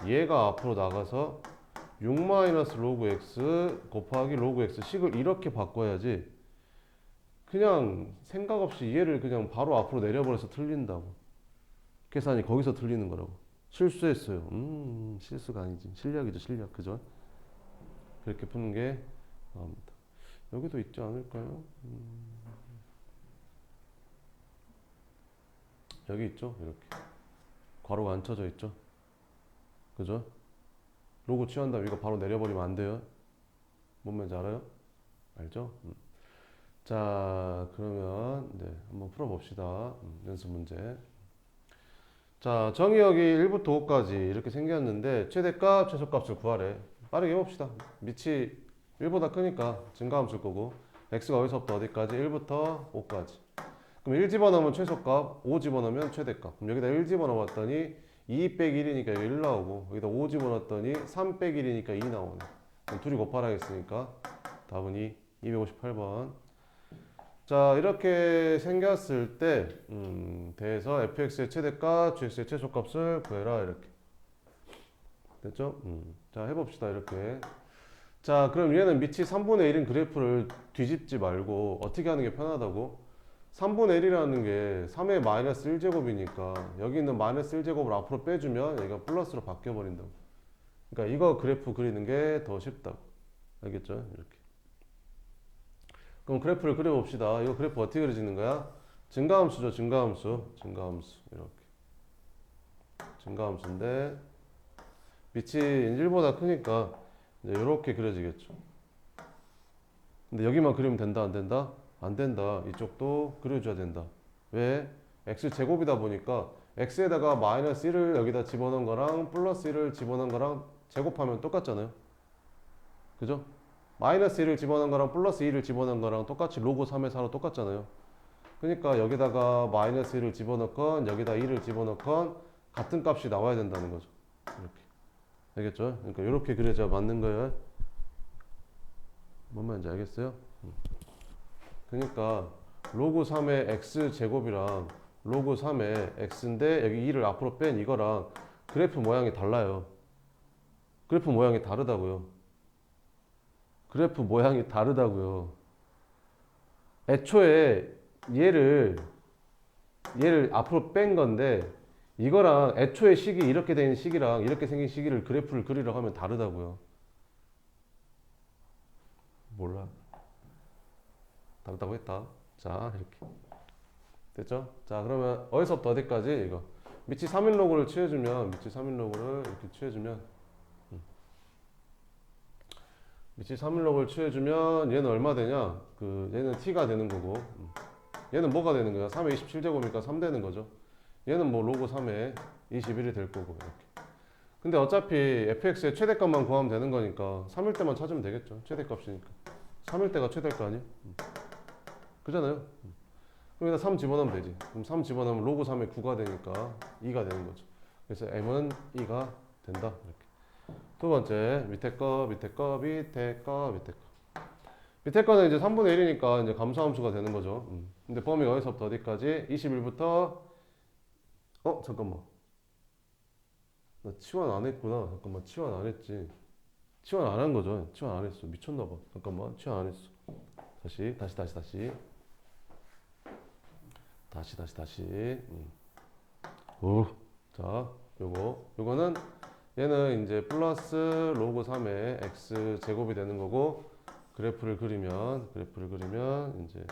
얘가 앞으로 나가서 6 로그 x 곱하기 로그 x 식을 이렇게 바꿔야지 그냥 생각 없이 얘를 그냥 바로 앞으로 내려버려서 틀린다고. 계산이 거기서 틀리는 거라고. 실수했어요. 실수가 아니지. 실력이죠, 실력. 그죠? 그렇게 푸는 게 나옵니다. 여기도 있지 않을까요? 여기 있죠? 이렇게. 괄호가 안 쳐져 있죠? 그죠? 로고 취한 다음에 이거 바로 내려버리면 안 돼요. 뭔 말인지 알아요? 알죠? 자, 그러면 네, 한번 풀어봅시다. 연습 문제. 자, 정의역이 1부터 5까지 이렇게 생겼는데 최대값, 최소값을 구하래. 빠르게 해봅시다. 밑이 1보다 크니까 증가함수일 거고 x가 어디서부터 어디까지? 1부터 5까지. 그럼 1 집어넣으면 최소값, 5 집어넣으면 최대값. 그럼 여기다 1 집어넣었더니 2 빼기 1이니까 여기 1 나오고 여기다 5 집어넣었더니 3 빼기 1이니까 2 나오네. 그럼 둘이 곱하라 했으니까 답은 258번. 자, 이렇게 생겼을 때 대해서 fx의 최대값, gx의 최소값을 구해라. 이렇게 됐죠? 자, 해봅시다. 이렇게. 자, 그럼 얘는 밑이 3분의 1인 그래프를 뒤집지 말고 어떻게 하는 게 편하다고? 3분의 1이라는 게 3의 마이너스 1제곱이니까 여기 있는 마이너스 1제곱을 앞으로 빼주면 얘가 플러스로 바뀌어버린다고. 그러니까 이거 그래프 그리는 게 더 쉽다고. 알겠죠? 이렇게. 그럼 그래프를 그려봅시다. 이거 그래프 어떻게 그려지는 거야? 증가함수죠. 증가함수. 이렇게. 증가함수인데 밑이 1보다 크니까 이제 이렇게 그려지겠죠. 근데 여기만 그리면 된다, 안 된다? 안 된다. 이쪽도 그려줘야 된다. 왜? x제곱이다 보니까 x에다가 마이너스 1을 여기다 집어넣은 거랑 플러스 1을 집어넣은 거랑 제곱하면 똑같잖아요. 그죠? 마이너스 1을 집어넣은 거랑 플러스 2를 집어넣은 거랑 똑같이 로그 3의 4로 똑같잖아요. 그러니까 여기다가 마이너스 1을 집어넣건 여기다 2를 집어넣건 같은 값이 나와야 된다는 거죠. 이렇게. 알겠죠? 그러니까 이렇게 그려져 맞는 거예요. 뭔 말인지 알겠어요? 그러니까 로그 3의 x제곱이랑 로그 3의 x인데 여기 2를 앞으로 뺀 이거랑 그래프 모양이 달라요. 그래프 모양이 다르다고요. 그래프 모양이 다르다고요. 애초에 얘를 앞으로 뺀 건데 이거랑 애초에 식이 이렇게 된 식이랑 이렇게 생긴 식이를 그래프를 그리려고 하면 다르다고요. 몰라. 다르다고 했다. 자, 이렇게. 됐죠? 자, 그러면 어디서부터 어디까지 이거 미치 3일로그를 취해주면 미치 3일로그를 이렇게 취해주면 미치 3일로그를 취해주면 얘는 얼마 되냐? 얘는 t가 되는 거고 얘는 뭐가 되는 거야? 3의 27제곱이니까 3 되는 거죠. 얘는 뭐 로그 3의 21이 될 거고 이렇게. 근데 어차피 fx의 최대값만 구하면 되는 거니까 3일 때만 찾으면 되겠죠. 최대값이니까 3일 때가 최대일 거 아니에요? 그잖아요. 여기다 3 집어넣으면 되지. 그럼 3 집어넣으면 로그 3의 9가 되니까 2가 되는 거죠. 그래서 m은 2가 된다. 이렇게. 두 번째 밑에 거 밑에 거 밑에 거 밑에 거 밑에 거는 이제 3분의 1이니까 이제 감소함수가 되는 거죠. 근데 범위가 어디서부터 어디까지? 21부터 잠깐만. 나 치환 안 했구나. 잠깐만. 치환 안 했지. 치환 안 한 거죠. 치환 안 했어. 미쳤나 봐. 잠깐만. 치환 안 했어. 다시. 오. 자, 요거는 얘는 이제 플러스 로그 3의 x 제곱이 되는 거고 그래프를 그리면 이제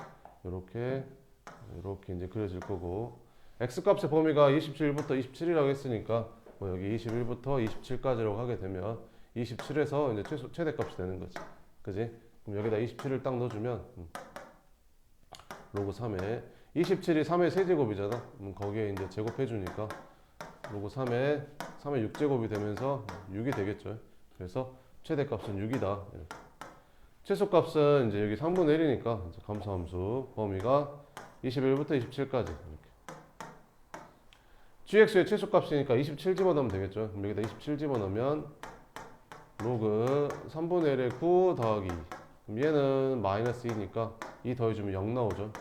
요렇게 이제 그려질 거고 x 값의 범위가 27부터 27이라고 했으니까 뭐 여기 21부터 27까지라고 하게 되면 27에서 이제 최대값이 되는 거지. 그지? 그럼 여기다 27을 딱 넣어주면 로그 3에 27이 3의 세제곱이잖아. 거기에 이제 제곱해 주니까 로그 3의 6제곱이 되면서 6이 되겠죠. 그래서 최대값은 6이다. 최소값은 이제 여기 3분의 1이니까 감소함수 범위가 21부터 27까지 이렇게. gx의 최소값이니까 27 집어넣으면 되겠죠. 그럼 여기다 27 집어넣으면 로그 3분의 1의 9 더하기 2. 그럼 얘는 마이너스 2니까 2 더해주면 0 나오죠.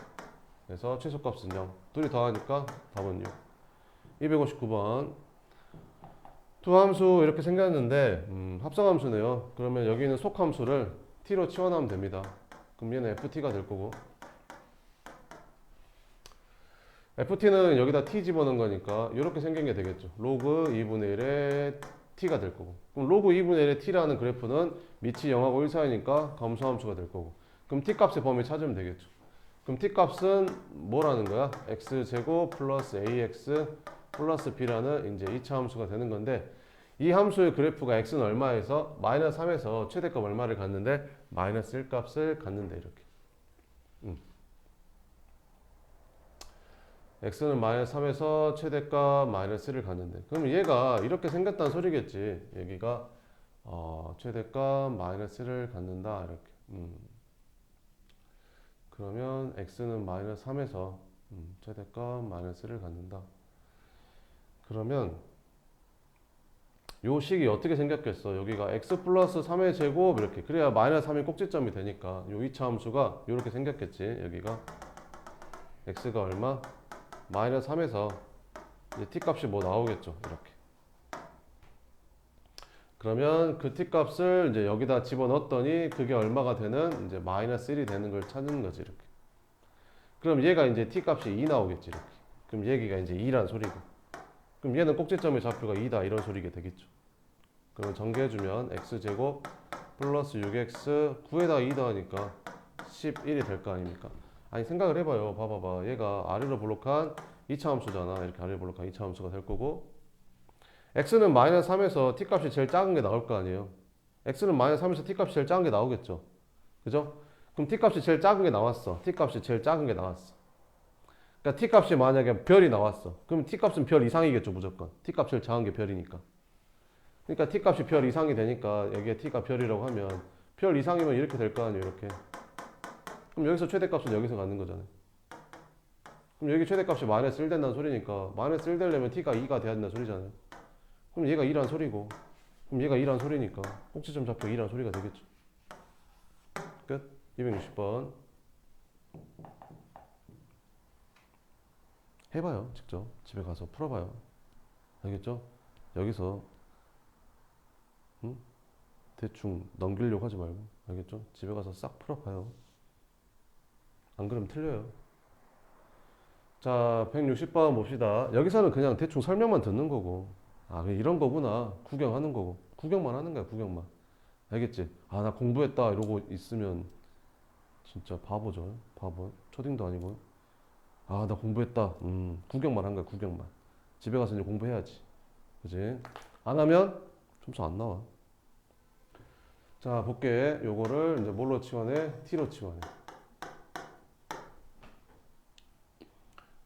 그래서 최소값은 0. 둘이 더하니까 답은 6. 259번. 두 함수 이렇게 생겼는데 합성함수네요. 그러면 여기 있는 속함수를 t로 치환하면 됩니다. 그럼 얘는 ft가 될 거고 ft는 여기다 t 집어넣은 거니까 이렇게 생긴 게 되겠죠. 로그 2분의 1의 t가 될 거고 그럼 로그 2분의 1의 t라는 그래프는 밑이 0하고 1 사이니까 감소함수가 될 거고 그럼 t 값의 범위 찾으면 되겠죠. 그럼 t 값은 뭐라는 거야? x제곱 플러스 ax 플러스 b라는 이제 2차 함수가 되는 건데 이 함수의 그래프가 x는 얼마에서 마이너스 3에서 최대값 얼마를 갖는데 마이너스 1 값을 갖는데 이렇게 x는 마이너스 3에서 최대값 마이너스 1을 갖는데 그럼 얘가 이렇게 생겼다는 소리겠지. 여기가 최대값 마이너스 1을 갖는다 이렇게. 그러면 x는 마이너스 3에서 최대값 마이너스 1을 갖는다. 그러면 요 식이 어떻게 생겼겠어? 여기가 x 플러스 3의 제곱 이렇게 그래야 마이너스 3이 꼭지점이 되니까 요 2차 함수가 이렇게 생겼겠지. 여기가 x가 얼마? 마이너스 3에서 이제 t 값이 뭐 나오겠죠. 이렇게. 그러면 그 t 값을 이제 여기다 집어넣었더니 그게 얼마가 되는 이제 마이너스 1이 되는 걸 찾는 거지. 이렇게. 그럼 얘가 이제 t 값이 2 나오겠지. 이렇게. 그럼 얘기가 이제 2란 소리고. 그럼 얘는 꼭지점의 좌표가 2다 이런 소리게 되겠죠. 그럼 전개해주면 x제곱 플러스 6x 9에다 2 더하니까 11이 될 거 아닙니까? 아니 생각을 해봐요. 봐봐봐. 얘가 아래로 볼록한 2차 함수잖아. 이렇게 아래로 볼록한 2차 함수가 될 거고 x는 마이너스 3에서 t값이 제일 작은 게 나올 거 아니에요. x는 마이너스 3에서 t값이 제일 작은 게 나오겠죠. 그죠? 그럼 t값이 제일 작은 게 나왔어. t값이 제일 작은 게 나왔어. 그러니까 t값이 만약에 별이 나왔어. 그럼 t값은 별 이상이겠죠. 무조건. t값 제일 작은 게 별이니까. 그러니까 t값이 별 이상이 되니까 여기에 t가 별이라고 하면 별 이상이면 이렇게 될 거 아니에요. 이렇게. 그럼 여기서 최대값은 여기서 갖는 거잖아요. 그럼 여기 최대값이 마이너스 1 된다는 소리니까 마이너스 1 되려면 t가 2가 돼야 된다는 소리잖아요. 그럼 얘가 2란 소리고 그럼 얘가 2란 소리니까 꼭지점 좌표 2란 소리가 되겠죠. 끝. 260번. 해봐요. 직접 집에 가서 풀어봐요. 알겠죠? 여기서 응? 대충 넘기려고 하지 말고, 알겠죠? 집에 가서 싹 풀어봐요. 안 그러면 틀려요. 자, 160번 봅시다. 여기서는 그냥 대충 설명만 듣는 거고, 아, 이런 거구나. 구경하는 거고. 구경만 하는 거야, 구경만. 알겠지? 아, 나 공부했다. 이러고 있으면 진짜 바보죠. 바보. 초딩도 아니고. 아, 나 공부했다. 구경만 한 거야, 구경만. 집에 가서 이제 공부해야지. 그지? 안 하면 점수 안 나와. 자, 볼게. 요거를 이제 뭘로 치환해? t로 치환해.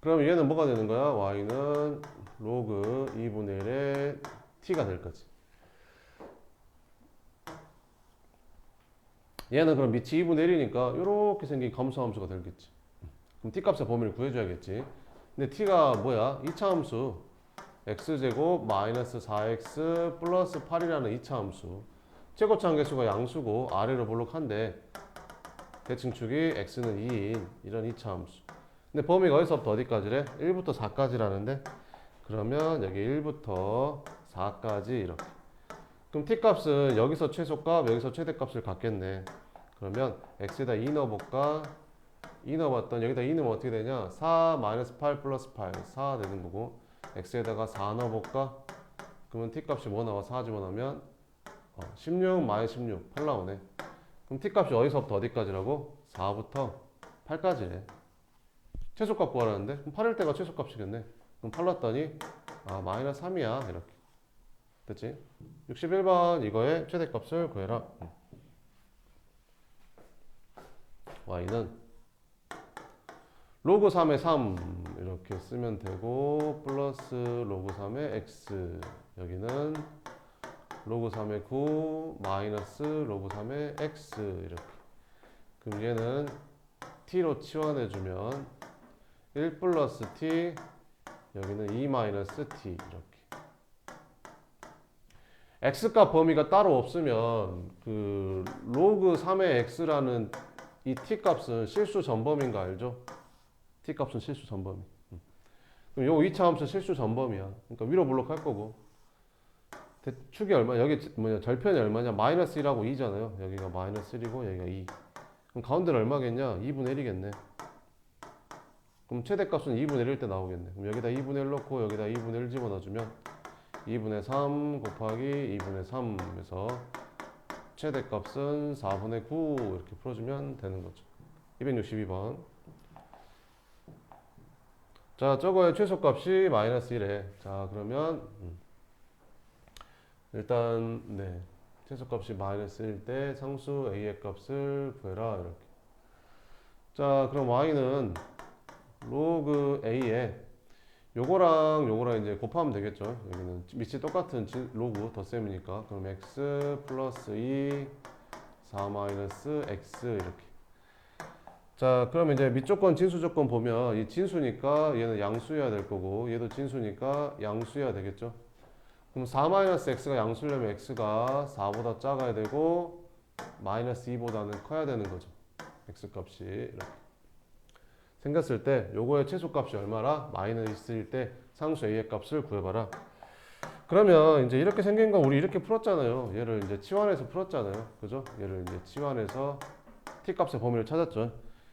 그럼 얘는 뭐가 되는 거야? y는 로그 2분의 1의 t가 될 거지. 얘는 그럼 밑이 2분의 1이니까 이렇게 생긴 감소함수가 되겠지. 그럼 t 값의 범위를 구해줘야겠지. 근데 t가 뭐야? 2차 함수 x제곱 마이너스 4x 플러스 8이라는 2차 함수. 최고차 계수가 양수고 아래로 볼록한데 대칭축이 x는 2인 이런 2차 함수. 근데 범위가 어디서부터 어디까지래? 1부터 4까지라는데 그러면 여기 1부터 4까지 이렇게. 그럼 t값은 여기서 최소값 여기서 최대값을 갖겠네. 그러면 x에다 2 넣어볼까? 2 넣어봤더니 여기다 2 넣으면 어떻게 되냐? 4 마이너스 8 플러스 8 4 되는 거고 x에다가 4 넣어볼까? 그러면 t값이 뭐 나와? 4 집어넣으면 16 마이너스 16 8 나오네. 그럼 t값이 어디서부터 어디까지라고? 4부터 8까지래. 최소값 구하라는데? 그럼 8일 때가 최소값이겠네. 그럼 8 넣었더니 마이너스 3이야 이렇게. 됐지? 61번 이거의 최대값을 구해라. y는 로그 3의 3 이렇게 쓰면 되고 플러스 로그 3의 x 여기는 로그 3의 9 마이너스 로그 3의 x 이렇게. 그럼 얘는 t로 치환해주면 1 플러스 t 여기는 2 마이너스 t 이렇게. x값 범위가 따로 없으면 그 로그 3의 x라는 이 t 값은 실수 전범인 거 알죠? t 값은 실수 전범이. 그럼 요 2차 함수 실수 전범이야. 그러니까 위로 블록할 거고. 축이 얼마? 여기 뭐냐? 절편이 얼마냐? 마이너스 1하고 2잖아요. 여기가 마이너스 1이고 여기가 2. 그럼 가운데는 얼마겠냐? 2분의 1이겠네. 그럼 최대값은 2분의 1일 때 나오겠네. 그럼 여기다 2분의 1 넣고 여기다 2분의 1 집어넣어주면 2분의 3 곱하기 2분의 3에서 최대값은 4분의 9 이렇게 풀어주면 되는 거죠. 262번. 자, 저거의 최소값이 마이너스 1에. 자, 그러면 일단 네, 최소값이 마이너스 1일 때 상수 a의 값을 구해라 이렇게. 자, 그럼 y는 로그 a에 요거랑 이제 곱하면 되겠죠. 여기는 밑이 똑같은 로그 덧셈이니까. 그럼 x 플러스 2 4 마이너스 x 이렇게. 자, 그럼 이제 밑조건 진수 조건 보면 이 진수니까 얘는 양수여야 될 거고 얘도 진수니까 양수여야 되겠죠. 그럼 4 마이너스 x가 양수려면 x가 4보다 작아야 되고 마이너스 2보다는 커야 되는 거죠. x 값이 이렇게 생겼을 때 요거의 최소값이 얼마라? 마이너스일 때 상수 a의 값을 구해봐라. 그러면 이제 이렇게 생긴 거 우리 이렇게 풀었잖아요. 얘를 이제 치환해서 풀었잖아요. 그죠? 얘를 이제 치환해서 t 값의 범위를 찾았죠.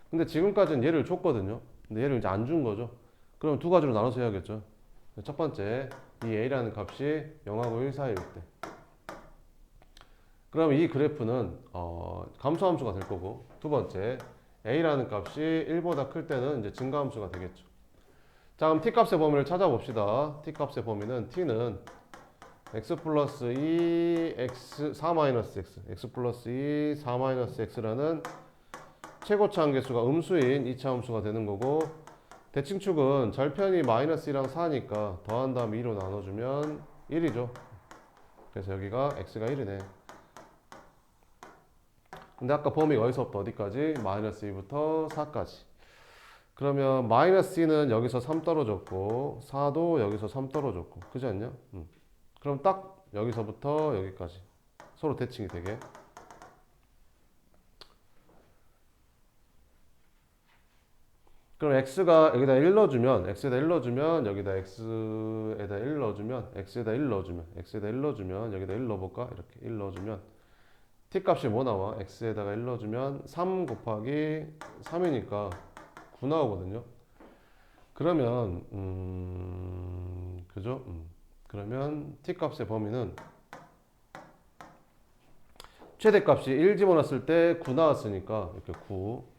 근데 지금까지는 얘를 줬거든요. 근데 얘를 이제 안 준 거죠. 그럼 두 가지로 나눠서 해야겠죠. 첫 번째, 이 a라는 값이 0하고 1 사이일 때. 그럼 이 그래프는 감소함수가 될 거고, 두 번째, a라는 값이 1보다 클 때는 이제 증가함수가 되겠죠. 자, 그럼 t 값의 범위를 찾아봅시다. t 값의 범위는 t는 x 플러스 2, x 4 마이너스 x, x 플러스 2, 4 마이너스 x라는 최고차 함계수가 음수인 2차 함수가 되는 거고, 대칭축은 절편이 마이너스 2랑 4니까 더한 다음 2로 나눠주면 1이죠. 그래서 여기가 x가 1이네. 근데 아까 범위가 어디서부터 어디까지? 마이너스 2부터 4까지. 그러면 마이너스 2는 여기서 3 떨어졌고 4도 여기서 3 떨어졌고 그지 않냐? 그럼 딱 여기서부터 여기까지 서로 대칭이 되게. 그럼 x가 여기다 1 넣어주면 x에다 1 넣어주면 여기다 x에다 1 넣어주면 x에다 1 넣어주면 x에다 1 넣어주면 여기다 1 넣어볼까? 이렇게 1 넣어주면 t 값이 뭐 나와? x에다가 1 넣어주면 3 곱하기 3이니까 9 나오거든요. 그러면 그죠? 그러면 t 값의 범위는 최대값이 1 집어넣었을 때 9 나왔으니까 이렇게 9.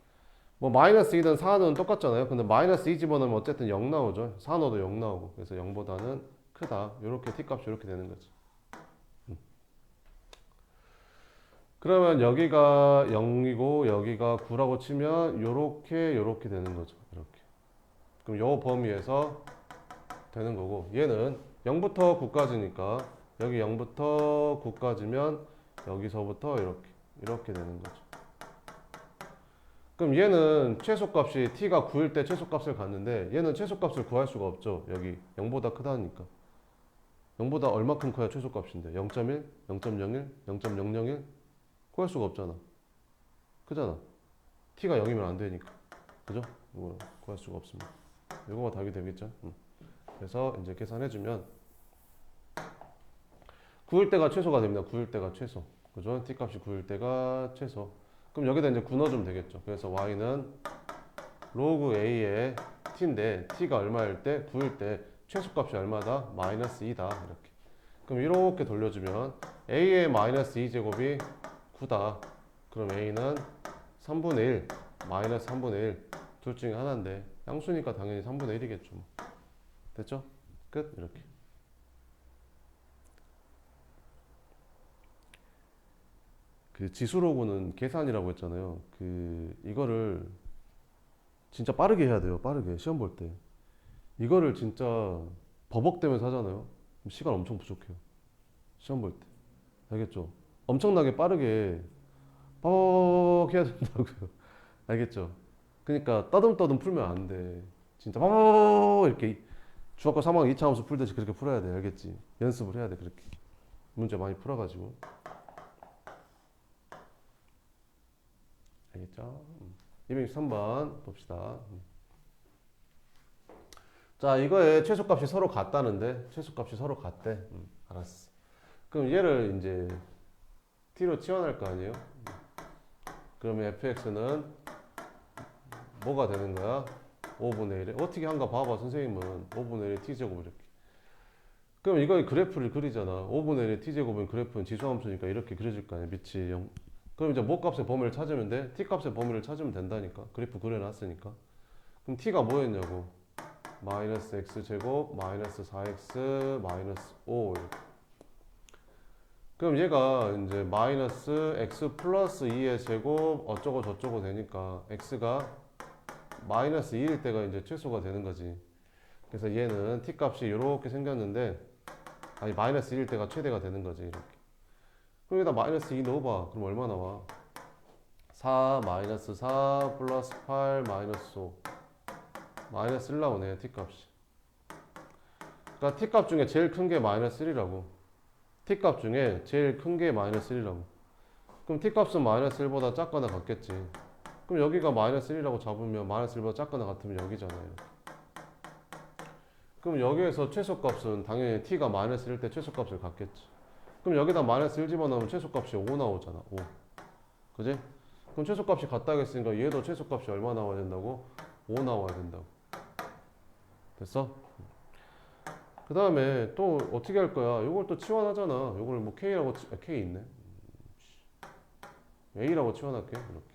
뭐 마이너스 2든 4는 똑같잖아요. 근데 마이너스 2 집어넣으면 어쨌든 0 나오죠. 4 넣어도 0 나오고. 그래서 0보다는 크다. 이렇게 t 값이 이렇게 되는 거지. 그러면 여기가 0이고 여기가 9라고 치면 요렇게 되는 거죠. 이렇게. 그럼 요 범위에서 되는 거고 얘는 0부터 9까지니까 여기 0부터 9까지면 여기서부터 이렇게 되는 거죠. 그럼 얘는 최소값이 t가 9일 때 최소값을 갖는데 얘는 최소값을 구할 수가 없죠. 여기 0보다 크다니까. 0보다 얼마큼 커야 최소값인데 0.1, 0.01, 0.001 구할 수가 없잖아. 그잖아. t가 0이면 안 되니까. 그죠? 이거 구할 수가 없습니다. 이거가 답이 되겠죠. 그래서 이제 계산해주면 9일 때가 최소가 됩니다. 9일 때가 최소. 그죠? t 값이 9일 때가 최소. 그럼 여기다 이제 9 넣어주면 되겠죠. 그래서 y는 로그 a의 t인데 t가 얼마일 때? 9일 때 최소값이 얼마다? 마이너스 2다. 이렇게. 그럼 이렇게 돌려주면 a의 마이너스 2제곱이 9다. 그럼 a는 3분의 1, 마이너스 3분의 1. 둘 중에 하나인데 양수니까 당연히 3분의 1이겠죠. 됐죠? 끝. 이렇게. 그 지수로고는 계산이라고 했잖아요. 이거를 진짜 빠르게 해야 돼요. 빠르게 시험 볼 때. 이거를 진짜 버벅대면서 하잖아요. 그럼 시간 엄청 부족해요. 시험 볼 때. 알겠죠? 엄청나게 빠르게 버벅 해야 된다고요. 알겠죠? 그러니까 떠듬떠듬 풀면 안 돼. 진짜 버벅 이렇게 중학교 3학년 2차 함수 풀듯이 그렇게 풀어야 돼. 알겠지? 연습을 해야 돼. 그렇게. 문제 많이 풀어가지고. 알겠죠? 263번 봅시다. 자, 이거의 최소값이 서로 같다는데 최소값이 서로 같대. 알았어. 그럼 얘를 이제 t로 치환할 거 아니에요? 그러면 fx는 뭐가 되는 거야? 5분의 1에 어떻게 한가 봐봐. 선생님은 5분의 1의 t제곱 이렇게. 그럼 이거의 그래프를 그리잖아. 5분의 1의 t제곱은 그래프는 지수함수니까 이렇게 그려질 거 아니야. 밑이 0. 그럼 이제 뭐 값의 범위를 찾으면 돼? t 값의 범위를 찾으면 된다니까. 그래프 그려놨으니까. 그럼 t가 뭐였냐고. 마이너스 x제곱 마이너스 4x 마이너스 5 이렇게. 그럼 얘가 이제 마이너스 x 플러스 2의 제곱 어쩌고 저쩌고 되니까 x가 마이너스 2일 때가 이제 최소가 되는 거지. 그래서 얘는 t 값이 이렇게 생겼는데 아니 마이너스 1일 때가 최대가 되는 거지. 이렇게. 그럼 여기다 마이너스 2 넣어봐. 그럼 얼마 나와? 4 마이너스 4 플러스 8 마이너스 5 마이너스 1 나오네. t 값이. 그러니까 t 값 중에 제일 큰 게 마이너스 1이라고. t 값 중에 제일 큰 게 마이너스 1이라고. 그럼 t 값은 마이너스 1보다 작거나 같겠지. 그럼 여기가 마이너스 1이라고 잡으면 마이너스 1보다 작거나 같으면 여기잖아요. 그럼 여기에서 최소값은 당연히 t가 마이너스 1일 때 최소값을 갖겠지. 그럼 여기다 마이너스 1 집어넣으면 최소값이 5 나오잖아. 5. 그지? 그럼 최소값이 같다고 했으니까 얘도 최소값이 얼마 나와야 된다고? 5 나와야 된다고. 됐어? 그 다음에 또 어떻게 할 거야? 이걸 또 치환하잖아. 이걸 뭐 K라고 K 있네. A라고 치환할게. 이렇게.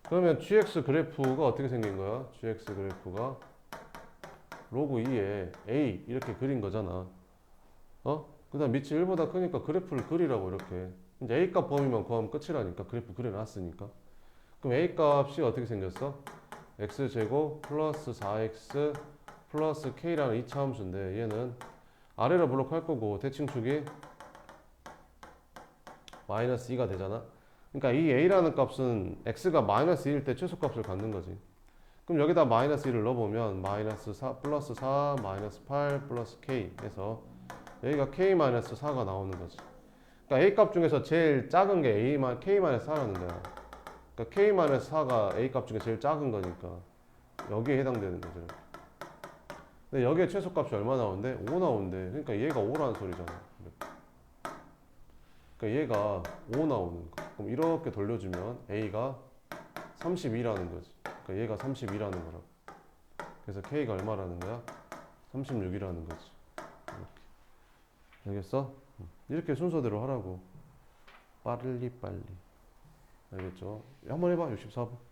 그러면 GX 그래프가 어떻게 생긴 거야? GX 그래프가 로그 2에 A 이렇게 그린 거잖아. 그 다음 밑이 1보다 크니까 그래프를 그리라고 이렇게. 이제 A 값 범위만 구하면 끝이라니까. 그래프 그려놨으니까. 그럼 A 값이 어떻게 생겼어? X제곱 플러스 4X 플러스 K라는 2차 함수인데 얘는 아래로 블록할 거고 대칭축이 마이너스 2가 되잖아. 그러니까 이 A라는 값은 X가 마이너스 2일 때 최소값을 갖는 거지. 그럼 여기다 마이너스 1을 넣어보면 마이너스 4 플러스 4 마이너스 8 플러스 K 해서 여기가 K 마이너스 4가 나오는 거지. 그러니까 A 값 중에서 제일 작은 게 K 마이너스 4라는 거야. 그러니까 K 마이너스 4가 A 값 중에 제일 작은 거니까 여기에 해당되는 거죠. 근데 여기에 최소값이 얼마 나오는데? 5 나오는데, 그러니까 얘가 5라는 소리잖아. 그러니까 얘가 5 나오는 거. 그럼 이렇게 돌려주면 A가 32라는 거지. 그러니까 얘가 32라는 거라고. 그래서 K가 얼마라는 거야? 36이라는 거지. 이렇게. 알겠어? 이렇게 순서대로 하라고. 빨리. 알겠죠? 한번 해봐. 64번.